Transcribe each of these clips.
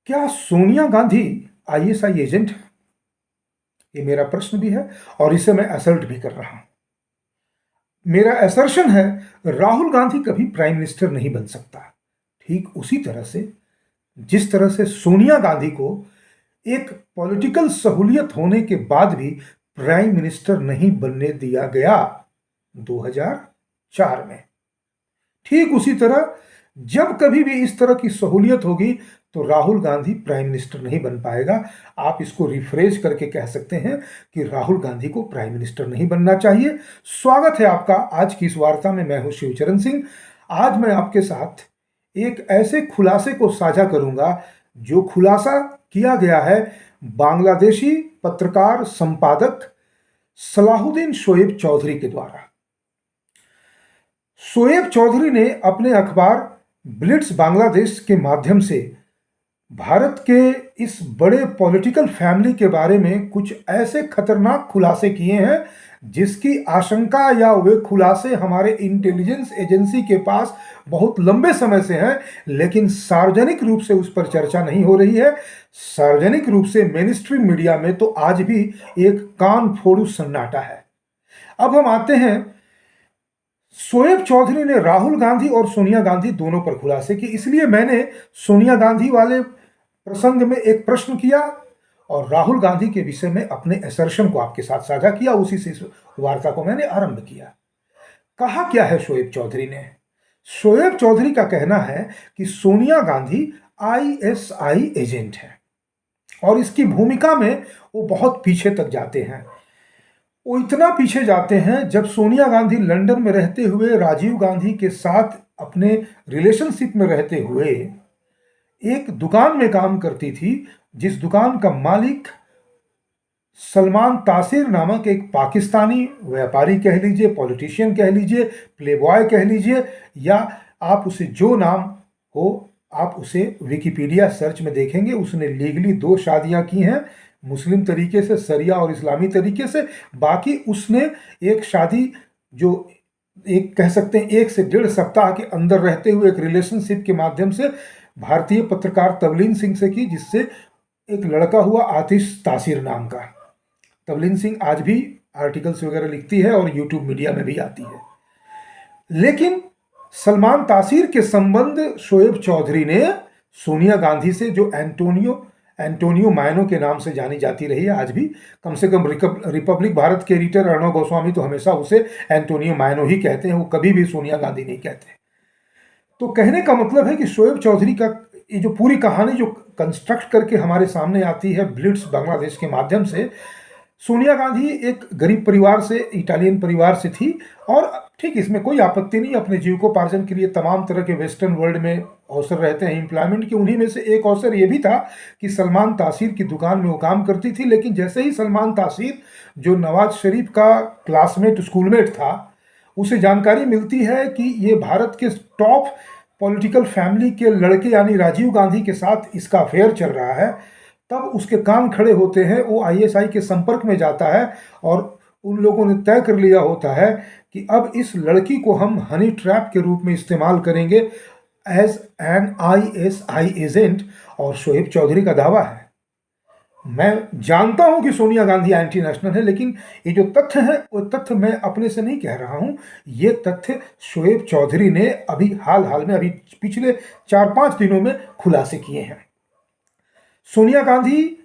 क्या Sonia Gandhi ISI agent है? ये मेरा प्रश्न भी है और इसे मैं असर्ट भी कर रहा हूं। मेरा असर्शन है, राहुल गांधी कभी प्राइम मिनिस्टर नहीं बन सकता। ठीक उसी तरह से जिस तरह से सोनिया गांधी को एक पॉलिटिकल सहूलियत होने के बाद भी प्राइम मिनिस्टर नहीं बनने दिया गया 2004 में, ठीक उसी तरह जब कभी भी इस तरह की सहूलियत होगी तो राहुल गांधी प्राइम मिनिस्टर नहीं बन पाएगा। आप इसको रिफ्रेश करके कह सकते हैं कि राहुल गांधी को प्राइम मिनिस्टर नहीं बनना चाहिए। स्वागत है आपका आज की इस वार्ता में। मैं हूं शिवचरण सिंह। आज मैं आपके साथ एक ऐसे खुलासे को साझा करूंगा जो खुलासा किया गया है बांग्लादेशी पत्रकार संपादक सलाहुद्दीन शोएब चौधरी के द्वारा। शोएब चौधरी ने अपने अखबार ब्लिट्स बांग्लादेश के माध्यम से भारत के इस बड़े पॉलिटिकल फैमिली के बारे में कुछ ऐसे खतरनाक खुलासे किए हैं जिसकी आशंका या वे खुलासे हमारे इंटेलिजेंस एजेंसी के पास बहुत लंबे समय से हैं, लेकिन सार्वजनिक रूप से उस पर चर्चा नहीं हो रही है। सार्वजनिक रूप से मेन स्ट्रीम मीडिया में तो आज भी एक कान फोड़ू सन्नाटा है। अब हम आते हैं, शोएब चौधरी ने राहुल गांधी और सोनिया गांधी दोनों पर खुलासे किए, इसलिए मैंने सोनिया गांधी वाले प्रसंग में एक प्रश्न किया और राहुल गांधी के विषय में अपने असर्शन को आपके साथ साझा किया। उसी से इस वार्ता को मैंने आरंभ किया। कहा क्या है शोएब चौधरी ने? शोएब चौधरी का कहना है कि सोनिया गांधी आईएसआई एजेंट है और इसकी भूमिका में वो बहुत पीछे तक जाते हैं। वो इतना पीछे जाते हैं, जब सोनिया गांधी लंदन में रहते हुए राजीव गांधी के साथ अपने रिलेशनशिप में रहते हुए एक दुकान में काम करती थी, जिस दुकान का मालिक सलमान तासिर नामक एक पाकिस्तानी व्यापारी कह लीजिए, पॉलिटिशियन कह लीजिए, प्लेबॉय कह लीजिए, या आप उसे जो नाम हो आप उसे विकिपीडिया सर्च में देखेंगे। उसने लीगली 2 शादियां की हैं, मुस्लिम तरीके से, सरिया और इस्लामी तरीके से। बाकी उसने एक शादी जो एक कह सकते हैं 1 से 1.5 सप्ताह के अंदर रहते हुए एक रिलेशनशिप के माध्यम से भारतीय पत्रकार तवलीन सिंह से की, जिससे एक लड़का हुआ आतिश तासिर नाम का। तवलीन सिंह आज भी आर्टिकल्स वगैरह लिखती है और यूट्यूब मीडिया में भी आती है। लेकिन सलमान तासिर के संबंध शोएब चौधरी ने सोनिया गांधी से, जो एंटोनियो मायनो के नाम से जानी जाती रही है आज भी, कम से कम रिपब्लिक भारत के एडिटर अर्णव गोस्वामी तो हमेशा उसे एंटोनियो मायनो ही कहते हैं, वो कभी भी सोनिया गांधी नहीं कहते। तो कहने का मतलब है कि शोएब चौधरी का ये जो पूरी कहानी जो कंस्ट्रक्ट करके हमारे सामने आती है ब्लिट्स बांग्लादेश के माध्यम से, सोनिया गांधी एक गरीब परिवार से, इटालियन परिवार से थी और ठीक इसमें कोई आपत्ति नहीं। अपने जीविकोपार्जन के लिए तमाम तरह के वेस्टर्न वर्ल्ड में अवसर रहते हैं एम्प्लॉयमेंट के। उन्हीं में से एक अवसर ये भी था कि सलमान तासीर की दुकान में वो काम करती थी। लेकिन जैसे ही सलमान तासीर, जो नवाज शरीफ का क्लासमेट स्कूलमेट था, उसे जानकारी मिलती है कि ये भारत के टॉप पॉलिटिकल फैमिली के लड़के यानी राजीव गांधी के साथ इसका अफेयर चल रहा है, तब उसके कान खड़े होते हैं। वो आईएसआई के संपर्क में जाता है और उन लोगों ने तय कर लिया होता है कि अब इस लड़की को हम हनी ट्रैप के रूप में इस्तेमाल करेंगे एज एन आईएसआई एजेंट। और शोएब चौधरी का दावा है, मैं जानता हूं कि सोनिया गांधी एंटी नेशनल है, लेकिन ये जो तथ्य है वो तथ्य मैं अपने से नहीं कह रहा हूं। ये तथ्य शोएब चौधरी ने अभी हाल में, अभी पिछले 4-5 दिनों में खुलासे किए हैं। सोनिया गांधी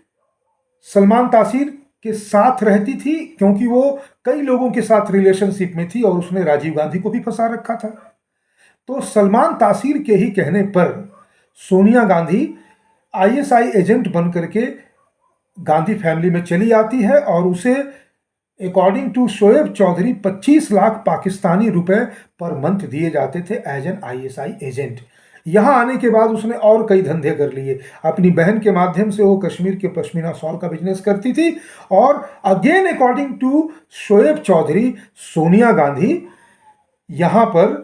सलमान तासीर के साथ रहती थी क्योंकि वो कई लोगों के साथ रिलेशनशिप में थी और उसने राजीव गांधी को भी फंसा रखा था। तो सलमान तासीर के ही कहने पर सोनिया गांधी आईएसआई एजेंट बन करके गांधी फैमिली में चली आती है और उसे अकॉर्डिंग टू शोएब चौधरी 25 लाख पाकिस्तानी रुपए पर मंथ दिए जाते थे एज एन आईएसआई एजेंट। यहाँ आने के बाद उसने और कई धंधे कर लिए। अपनी बहन के माध्यम से वो कश्मीर के पश्मीना शॉल का बिजनेस करती थी। और again according to Shoaib Chaudhary, Sonia Gandhi यहाँ पर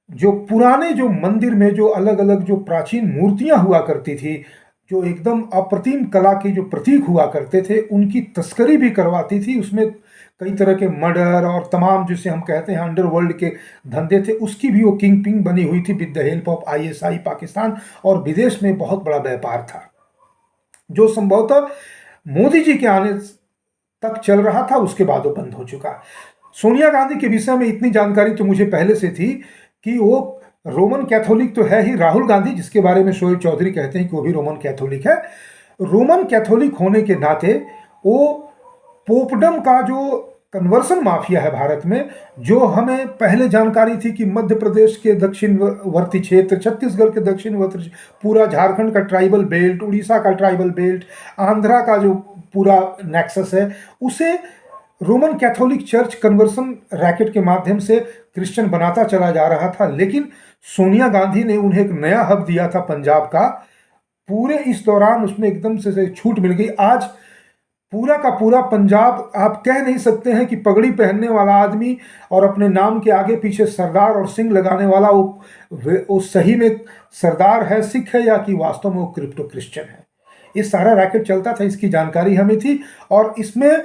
जो पुराने जो मंदिर में जो अलग अलग जो प्राचीन मूर्तियां हुआ करती थी, जो एकदम अप्रतिम कला के जो प्रतीक हुआ करते थे, उनकी तस्करी भी करवाती थी। उसमें कई तरह के मर्डर और तमाम जिसे हम कहते हैं अंडरवर्ल्ड के धंधे थे, उसकी भी वो किंग बनी हुई थी with the help of ISI Pakistan. और विदेश में बहुत बड़ा व्यापार था। जो संभवतः मोदी जी के आने तक चल रहा था, उसके बाद वो बंद हो चुका। सोनिया गांधी के विषय में इतनी जानकारी तो मुझे पहले से थी कि वो रोमन कैथोलिक तो है ही। राहुल गांधी, जिसके बारे में शोएब चौधरी कहते हैं कि वो भी रोमन कैथोलिक है, रोमन कैथोलिक होने के नाते वो पोपडम का जो कन्वर्सन माफिया है भारत में, जो हमें पहले जानकारी थी कि मध्य प्रदेश के दक्षिणवर्ती क्षेत्र, छत्तीसगढ़ के दक्षिणवर्ती, पूरा झारखंड का ट्राइबल बेल्ट, उड़ीसा का ट्राइबल बेल्ट, आंध्रा का जो पूरा नेक्सस है, उसे Roman Catholic church conversion racket के माध्यम से क्रिश्चियन बनाता चला जा रहा था। लेकिन सोनिया गांधी ने उन्हें एक नया हब दिया था पंजाब का। पूरे इस दौरान उसमें एकदम से छूट मिल गई। आज पूरा का पूरा पंजाब, आप कह नहीं सकते हैं कि पगड़ी पहनने वाला आदमी और अपने नाम के आगे पीछे सरदार और सिंह लगाने वाला वो सही में सरदार है, सिख है, या कि वास्तव में वो क्रिप्टो क्रिश्चियन है। ये सारा रैकेट चलता था, इसकी जानकारी हमें थी। और इसमें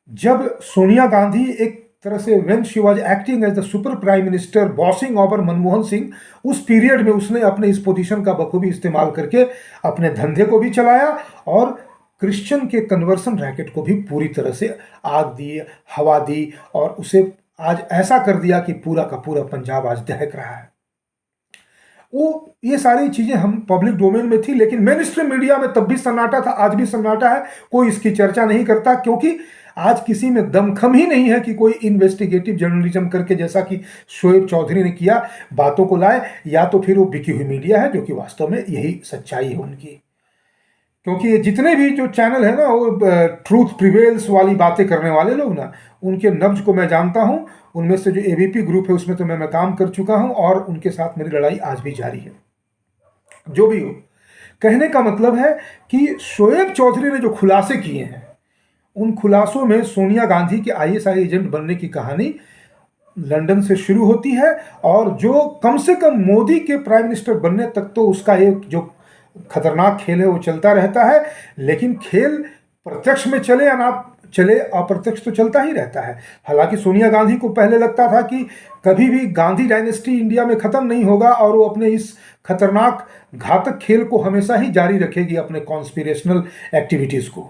जब सोनिया गांधी एक तरह से when she was acting as the super prime minister bossing over Manmohan Singh, उस पीरियड में उसने अपने इस पोजीशन का बखूबी इस्तेमाल करके अपने धंधे को भी चलाया और क्रिश्चियन के कन्वर्सन रैकेट को भी पूरी तरह से आग दी, हवा दी, और उसे आज ऐसा कर दिया कि पूरा का पूरा पंजाब आज दहक रहा है। वो ये सारी चीजें हम पब्लिक डोमेन में थी, लेकिन मेन स्ट्रीम मीडिया में तब भी सन्नाटा था, आज भी सन्नाटा है। कोई इसकी चर्चा नहीं करता, क्योंकि आज किसी में दमखम ही नहीं है कि कोई इन्वेस्टिगेटिव जर्नलिज्म करके, जैसा कि शोएब चौधरी ने किया, बातों को लाए। या तो फिर वो बिकी हुई मीडिया है, जो कि वास्तव में यही सच्चाई है उनकी। क्योंकि ये जितने भी जो चैनल है ना, वो ट्रूथ प्रिवेल्स वाली बातें करने वाले लोग ना, उनके नब्ज को मैं जानता हूँ। उनमें से जो एबीपी ग्रुप है, उसमें तो मैं काम कर चुका हूँ, और उनके साथ मेरी लड़ाई आज भी जारी है। जो भी हो, कहने का मतलब है कि शोएब चौधरी ने जो खुलासे किए हैं, उन खुलासों में सोनिया गांधी के आईएसआई एजेंट बनने की कहानी लंदन से शुरू होती है, और जो कम से कम मोदी के प्राइम मिनिस्टर बनने तक तो उसका एक जो खतरनाक खेल है वो चलता रहता है। लेकिन खेल प्रत्यक्ष में चले या ना चले, अप्रत्यक्ष तो चलता ही रहता है। हालांकि सोनिया गांधी को पहले लगता था कि कभी भी गांधी डायनेस्टी इंडिया में खत्म नहीं होगा, और वो अपने इस खतरनाक घातक खेल को हमेशा ही जारी रखेगी, अपने कॉन्स्पिरेशनल एक्टिविटीज को।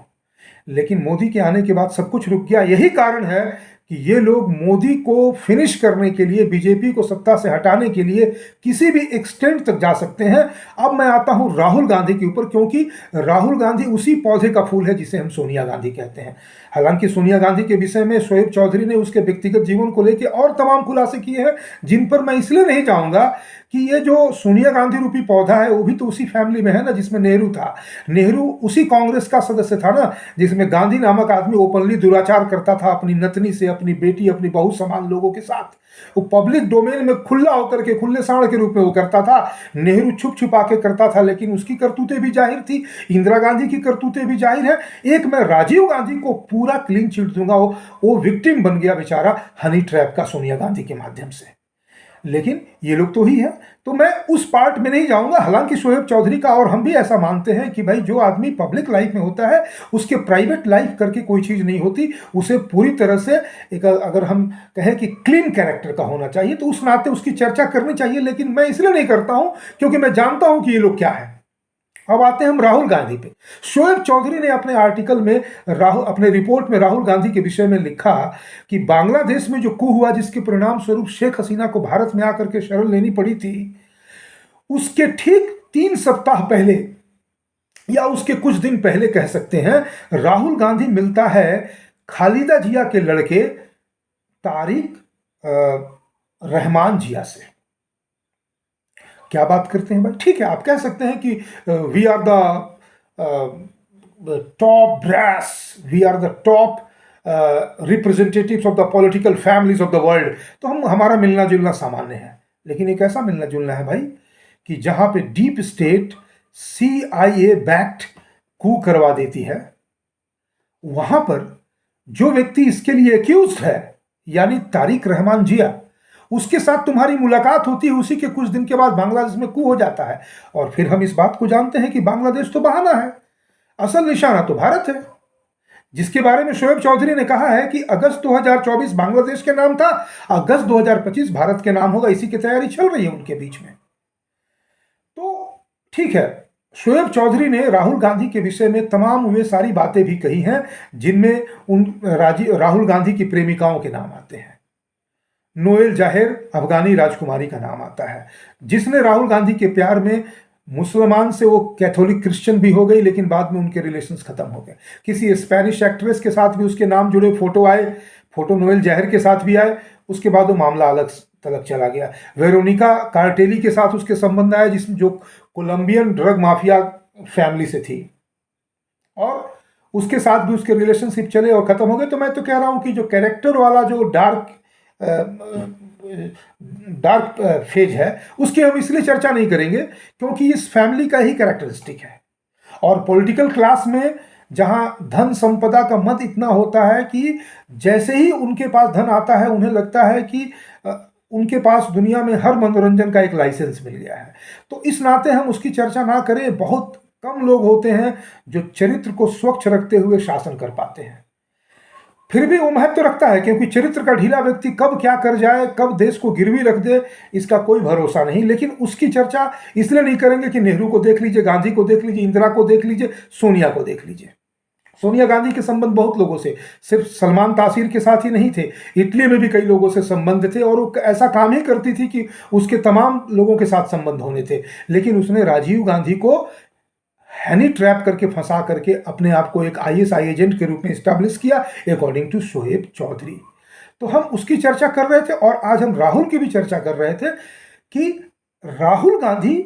लेकिन मोदी के आने के बाद सब कुछ रुक गया। यही कारण है कि ये लोग मोदी को फिनिश करने के लिए, बीजेपी को सत्ता से हटाने के लिए किसी भी एक्सटेंट तक जा सकते हैं। अब मैं आता हूं राहुल गांधी के ऊपर, क्योंकि राहुल गांधी उसी पौधे का फूल है जिसे हम सोनिया गांधी कहते हैं। हालांकि सोनिया गांधी के विषय में शोएब चौधरी ने उसके व्यक्तिगत जीवन को लेकर और तमाम खुलासे किए हैं, जिन पर मैं इसलिए नहीं जाऊंगा कि ये जो सोनिया गांधी रूपी पौधा है, वो भी तो उसी फैमिली में है ना जिसमें नेहरू था। नेहरू उसी कांग्रेस का सदस्य था ना, जिसमें गांधी नामक आदमी ओपनली दुराचार करता था अपनी नतनी से, अपनी बेटी, अपनी बहू समान लोगों के साथ। वो पब्लिक डोमेन में खुला होकर के, खुले सांड के रूप में वो करता था। नेहरू छुप छुपा के करता था, लेकिन उसकी करतूतें भी जाहिर थी। इंदिरा गांधी की करतूतें भी जाहिर है। एक मैं राजीव गांधी को पूरा क्लीन चिट दूंगा, वो विक्टिम बन गया बेचारा हनी ट्रैप का सोनिया गांधी के माध्यम से। लेकिन ये लोग तो ही है, तो मैं उस पार्ट में नहीं जाऊंगा। हालांकि शोएब चौधरी का और हम भी ऐसा मानते हैं कि भाई जो आदमी पब्लिक लाइफ में होता है, उसके प्राइवेट लाइफ करके कोई चीज़ नहीं होती। उसे पूरी तरह से एक, अगर हम कहें कि क्लीन कैरेक्टर का होना चाहिए, तो उस नाते उसकी चर्चा करनी चाहिए। लेकिन मैं इसलिए नहीं करता हूं क्योंकि मैं जानता हूं कि ये लोग क्या है। अब आते हैं हम राहुल गांधी पे। शोएब चौधरी ने अपने आर्टिकल में, अपने रिपोर्ट में राहुल गांधी के विषय में लिखा कि बांग्लादेश में जो कू हुआ, जिसके परिणाम स्वरूप शेख हसीना को भारत में आकर के शरण लेनी पड़ी थी, उसके ठीक 3 सप्ताह पहले या उसके कुछ दिन पहले कह सकते हैं, राहुल गांधी मिलता है खालिदा जिया के लड़के तारिक रहमान जिया से। क्या बात करते हैं भाई? ठीक है, आप कह सकते हैं कि we are the top brass, we are the top representatives of the political families of the world, तो हमारा मिलना जुलना सामान्य है। लेकिन एक ऐसा मिलना जुलना है भाई कि जहां पे डीप स्टेट CIA बैक्ड कू करवा देती है, वहां पर जो व्यक्ति इसके लिए एक्यूज है, यानी तारिक रहमान जिया, उसके साथ तुम्हारी मुलाकात होती है। उसी के कुछ दिन के बाद बांग्लादेश में कू हो जाता है। और फिर हम इस बात को जानते हैं कि बांग्लादेश तो बहाना है, असल निशाना तो भारत है, जिसके बारे में शोएब चौधरी ने कहा है कि अगस्त 2024 बांग्लादेश के नाम था, अगस्त 2025 भारत के नाम होगा। इसी की तैयारी चल रही है उनके बीच में। तो ठीक है, शोएब चौधरी ने राहुल गांधी के विषय में तमाम वे सारी बातें भी कही हैं जिनमें राहुल गांधी की प्रेमिकाओं के नाम आते हैं। नोएल जाहिर अफगानी राजकुमारी का नाम आता है, जिसने राहुल गांधी के प्यार में मुसलमान से वो कैथोलिक क्रिश्चियन भी हो गई, लेकिन बाद में उनके रिलेशंस खत्म हो गए। किसी स्पेनिश एक्ट्रेस के साथ भी उसके नाम जुड़े फोटो आए, फोटो नोएल जाहिर के साथ भी आए, उसके बाद वो मामला अलग तलक चला गया। वेरोनिका कार्टेली के साथ उसके संबंध आए, जिसमें जो कोलंबियन ड्रग माफिया फैमिली से थी, और उसके साथ भी उसके रिलेशनशिप चले और खत्म हो गए। तो मैं तो कह रहा हूं कि जो कैरेक्टर वाला जो डार्क फेज है उसकी हम इसलिए चर्चा नहीं करेंगे क्योंकि इस फैमिली का ही कैरेक्टरिस्टिक है। और पॉलिटिकल क्लास में जहां धन संपदा का मत इतना होता है कि जैसे ही उनके पास धन आता है उन्हें लगता है कि उनके पास दुनिया में हर मनोरंजन का एक लाइसेंस मिल गया है। तो इस नाते हम उसकी चर्चा ना करें। बहुत कम लोग होते हैं जो चरित्र को स्वच्छ रखते हुए शासन कर पाते हैं। फिर भी वो महत्व रखता है क्योंकि चरित्र का ढीला व्यक्ति कब क्या कर जाए, कब देश को गिरवी रख दे, इसका कोई भरोसा नहीं। लेकिन उसकी चर्चा इसलिए नहीं करेंगे कि नेहरू को देख लीजिए, गांधी को देख लीजिए, इंदिरा को देख लीजिए, सोनिया को देख लीजिए। सोनिया गांधी के संबंध बहुत लोगों से, सिर्फ सलमान तासीर के साथ ही नहीं थे, इटली में भी कई लोगों से संबंध थे, और वो ऐसा काम ही करती थी कि उसके तमाम लोगों के साथ संबंध होने थे। लेकिन उसने राजीव गांधी को हैनी ट्रैप करके फंसा करके अपने आप को एक आईएसआई एजेंट के रूप में स्टैब्लिश किया, अकॉर्डिंग टू शोएब चौधरी। तो हम उसकी चर्चा कर रहे थे, और आज हम राहुल की भी चर्चा कर रहे थे कि राहुल गांधी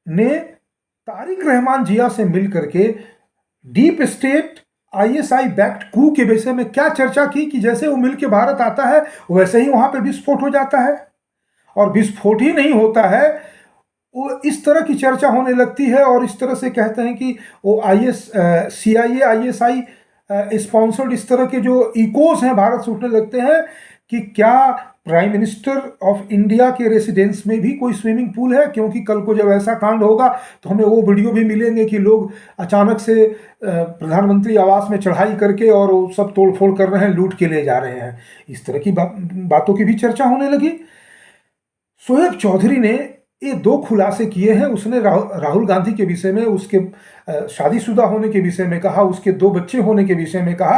ने तारिक रहमान जिया से मिल करके डीप स्टेट आईएसआई बैक्ड कू के विषय में क्या चर्चा की कि जैसे वो मिल के भारत आता है वैसे ही वहां पे विस्फोट हो जाता है, और विस्फोट ही नहीं होता है, वो इस तरह की चर्चा होने लगती है। और इस तरह से कहते हैं कि वो CIA ISI स्पॉन्सर्ड इस तरह के जो इकोस हैं भारत से उठने लगते हैं कि क्या प्राइम मिनिस्टर ऑफ इंडिया के रेसिडेंस में भी कोई स्विमिंग पूल है, क्योंकि कल को जब ऐसा कांड होगा तो हमें वो वीडियो भी मिलेंगे कि लोग अचानक से प्रधानमंत्री आवास में चढ़ाई करके और वो सब तोड़फोड़ कर रहे हैं, लूट के ले जा रहे हैं। इस तरह की बातों की भी चर्चा होने लगी। शोएब चौधरी ने ये दो खुलासे किए हैं। उसने राहुल गांधी के विषय में, उसके शादीशुदा होने के विषय में कहा, उसके 2 बच्चे होने के विषय में कहा।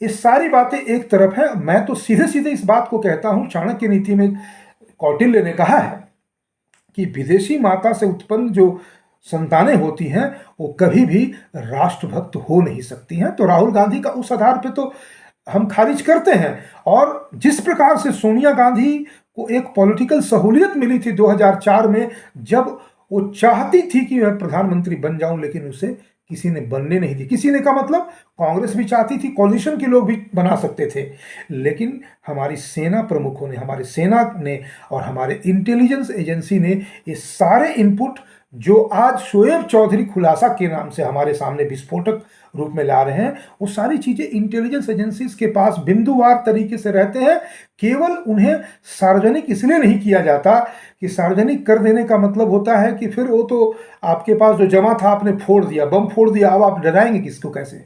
ये सारी बातें एक तरफ है, मैं तो सीधे सीधे इस बात को कहता हूं, चाणक्य नीति में कौटिल्य ने कहा है कि विदेशी माता से उत्पन्न जो संतानें होती हैं वो कभी भी राष्ट्रभक्त हो नहीं सकती हैं। तो राहुल गांधी का उस आधार पे तो हम खारिज करते हैं। और जिस प्रकार से सोनिया गांधी को एक पॉलिटिकल सहूलियत मिली थी 2004 में, जब वो चाहती थी कि मैं प्रधानमंत्री बन जाऊं, लेकिन उसे किसी ने बनने नहीं दी। किसी ने का मतलब कांग्रेस भी चाहती थी, कॉलिशन के लोग भी बना सकते थे, लेकिन हमारी सेना प्रमुखों ने, हमारे सेना ने और हमारे इंटेलिजेंस एजेंसी ने ये सारे इनपुट जो आज शोएब चौधरी खुलासा के नाम से हमारे सामने विस्फोटक रूप में ला रहे हैं, वो सारी चीजें इंटेलिजेंस एजेंसीज के पास बिंदुवार तरीके से रहते हैं। केवल उन्हें सार्वजनिक इसलिए नहीं किया जाता कि सार्वजनिक कर देने का मतलब होता है कि फिर वो तो आपके पास जो जमा था आपने फोड़ दिया, बम फोड़ दिया, अब आप डराएंगे किसको कैसे?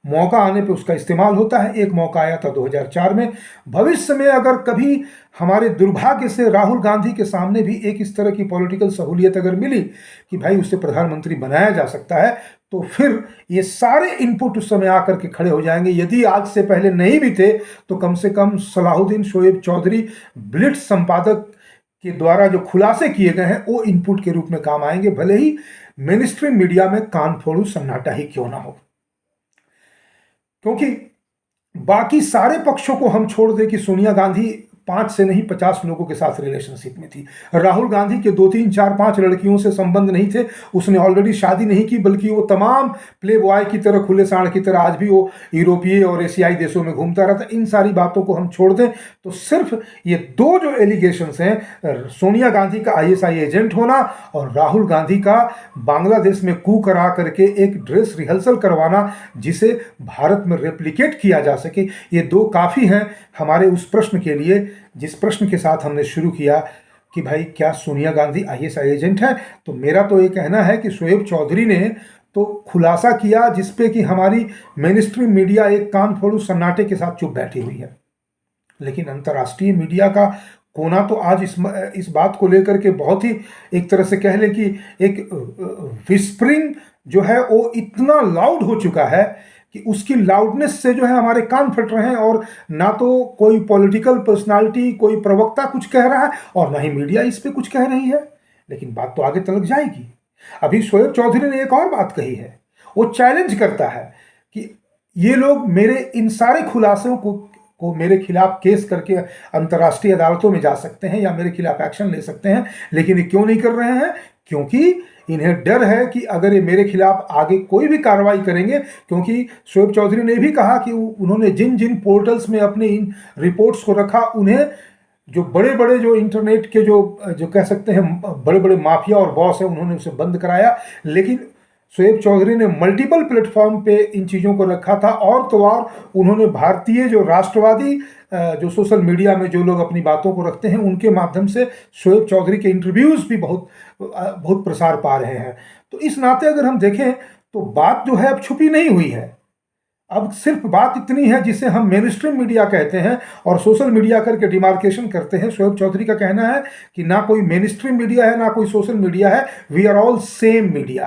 मौका आने पे उसका इस्तेमाल होता है। एक मौका आया था 2004 में। भविष्य में अगर कभी हमारे दुर्भाग्य से राहुल गांधी के सामने भी एक इस तरह की पॉलिटिकल सहूलियत अगर मिली कि भाई उसे प्रधानमंत्री बनाया जा सकता है, तो फिर ये सारे इनपुट उस समय आकर के खड़े हो जाएंगे। यदि आज से पहले नहीं भी थे तो कम से कम सलाहुद्दीन शोएब चौधरी ब्लिट्स संपादक के द्वारा जो खुलासे किए गए हैं वो इनपुट के रूप में काम आएंगे, भले ही मेन स्ट्रीम मीडिया में कान फोड़ू सन्नाटा ही क्यों ना हो। क्योंकि बाकी सारे पक्षों को हम छोड़ दें कि सोनिया गांधी 5 से नहीं 50 लोगों के साथ रिलेशनशिप में थी। राहुल गांधी के 2, 3, 4, 5 लड़कियों से संबंध नहीं थे। उसने ऑलरेडी शादी नहीं की, बल्कि वो तमाम प्ले बॉय की तरह, खुले सांड की तरह आज भी वो यूरोपीय और एशियाई देशों में घूमता रहता। इन सारी बातों को हम छोड़ दें तो सिर्फ ये 2 जो एलिगेशंस हैं, सोनिया गांधी का ISI एजेंट होना और राहुल गांधी का बांग्लादेश में कू करा करके एक ड्रेस रिहर्सल करवाना जिसे भारत में रेप्लिकेट किया जा सके, ये 2 काफ़ी हैं हमारे उस प्रश्न के लिए जिस प्रश्न के साथ हमने शुरू किया कि भाई क्या सोनिया गांधी ISI एजेंट है। तो मेरा तो ये कहना है कि शोएब चौधरी ने तो खुलासा किया जिसपे कि हमारी मेन स्ट्रीम मीडिया एक कान फोड़ू सन्नाटे के साथ चुप बैठी हुई है, लेकिन अंतर्राष्ट्रीय मीडिया का कोना तो आज इस बात को लेकर के बहुत ही, एक तरह से कह लें कि एक विस्परिंग जो है वो इतना लाउड हो चुका है कि उसकी लाउडनेस से जो है हमारे कान फट रहे हैं, और ना तो कोई पॉलिटिकल पर्सनालिटी, कोई प्रवक्ता कुछ कह रहा है और ना ही मीडिया इस पे कुछ कह रही है। लेकिन बात तो आगे तलक जाएगी। अभी शोएब चौधरी ने एक और बात कही है, वो चैलेंज करता है कि ये लोग मेरे इन सारे खुलासों को मेरे खिलाफ केस करके अंतर्राष्ट्रीय अदालतों में जा सकते हैं या मेरे खिलाफ एक्शन ले सकते हैं, लेकिन ये क्यों नहीं कर रहे हैं? क्योंकि इन्हें डर है कि अगर ये मेरे खिलाफ आगे कोई भी कार्रवाई करेंगे, क्योंकि शोएब चौधरी ने भी कहा कि उन्होंने जिन जिन पोर्टल्स में अपने इन रिपोर्ट्स को रखा, उन्हें जो बड़े बड़े जो इंटरनेट के जो कह सकते हैं बड़े बड़े माफिया और बॉस है, उन्होंने उसे बंद कराया। लेकिन शोएब चौधरी ने मल्टीपल प्लेटफॉर्म पे इन चीज़ों को रखा था, और तो और उन्होंने भारतीय जो राष्ट्रवादी जो सोशल मीडिया में जो लोग अपनी बातों को रखते हैं, उनके माध्यम से शोएब चौधरी के इंटरव्यूज़ भी बहुत प्रसार पा रहे हैं। तो इस नाते अगर हम देखें तो बात जो है अब छुपी नहीं हुई है। अब सिर्फ बात इतनी है जिसे हम मेन स्ट्रीम मीडिया कहते हैं और सोशल मीडिया करके डिमार्केशन करते हैं। शोएब चौधरी का कहना है कि ना कोई मेन स्ट्रीम मीडिया है ना कोई सोशल मीडिया है, we are all same media.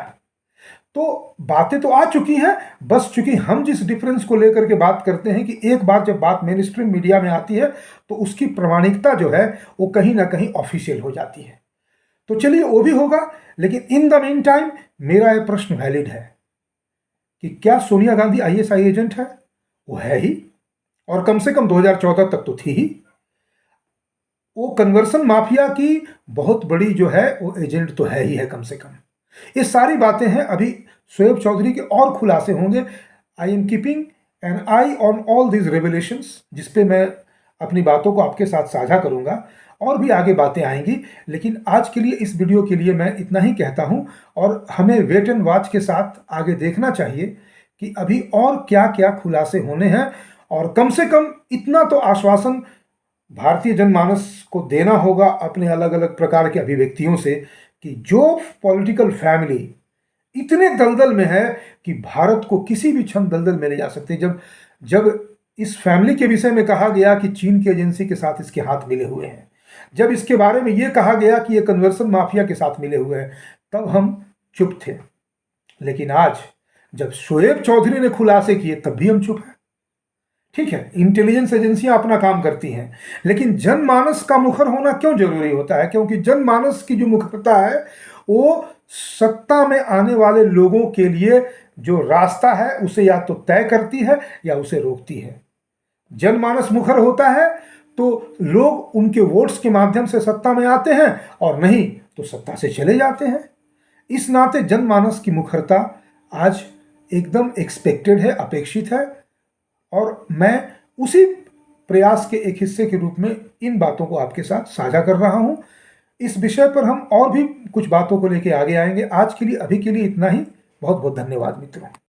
तो बातें तो आ चुकी हैं, बस चूंकि हम जिस डिफरेंस को लेकर के बात करते हैं कि एक बार जब बात मेन स्ट्रीम मीडिया में आती है तो उसकी प्रामाणिकता जो है वो कहीं ना कहीं ऑफिशियल हो जाती है। तो चलिए वो भी होगा, लेकिन इन द मीन टाइम मेरा यह प्रश्न वैलिड है कि क्या सोनिया गांधी आईएसआई एजेंट है? वो है ही, और कम से कम 2014 तक तो थी ही। वो कन्वर्सन माफिया की बहुत बड़ी जो है वो एजेंट तो है ही है कम से कम। ये सारी बातें हैं, अभी शोएब चौधरी के और खुलासे होंगे। I am keeping an I on all these revelations, जिसपे मैं अपनी बातों को आपके साथ साझा करूंगा, और भी आगे बातें आएंगी। लेकिन आज के लिए, इस वीडियो के लिए मैं इतना ही कहता हूं, और हमें वेट एंड वॉच के साथ आगे देखना चाहिए कि अभी और क्या क्या खुलासे होने हैं। और कम से कम इतना तो आश्वासन भारतीय जनमानस को देना होगा अपने अलग अलग प्रकार के अभिव्यक्तियों से कि जो पॉलिटिकल फैमिली इतने दलदल में है कि भारत को किसी भी क्षण दलदल में ले जा सकते, जब जब इस फैमिली के विषय में कहा गया कि चीन की एजेंसी के साथ इसके हाथ मिले हुए हैं, जब इसके बारे में यह कहा गया कि ये कन्वर्सन माफिया के साथ मिले हुए हैं, तब हम चुप थे। लेकिन आज जब शोएब चौधरी ने खुलासे किए तब भी हम चुप हैं। ठीक है, इंटेलिजेंस एजेंसियां अपना काम करती हैं, लेकिन जनमानस का मुखर होना क्यों जरूरी होता है? क्योंकि जनमानस की जो मुखरता है वो सत्ता में आने वाले लोगों के लिए जो रास्ता है उसे या तो तय करती है या उसे रोकती है। जनमानस मुखर होता है तो लोग उनके वोट्स के माध्यम से सत्ता में आते हैं, और नहीं तो सत्ता से चले जाते हैं। इस नाते जनमानस की मुखरता आज एकदम एक्सपेक्टेड है, अपेक्षित है, और मैं उसी प्रयास के एक हिस्से के रूप में इन बातों को आपके साथ साझा कर रहा हूं। इस विषय पर हम और भी कुछ बातों को लेकर आगे आएंगे। आज के लिए, अभी के लिए इतना ही। बहुत बहुत धन्यवाद मित्रों।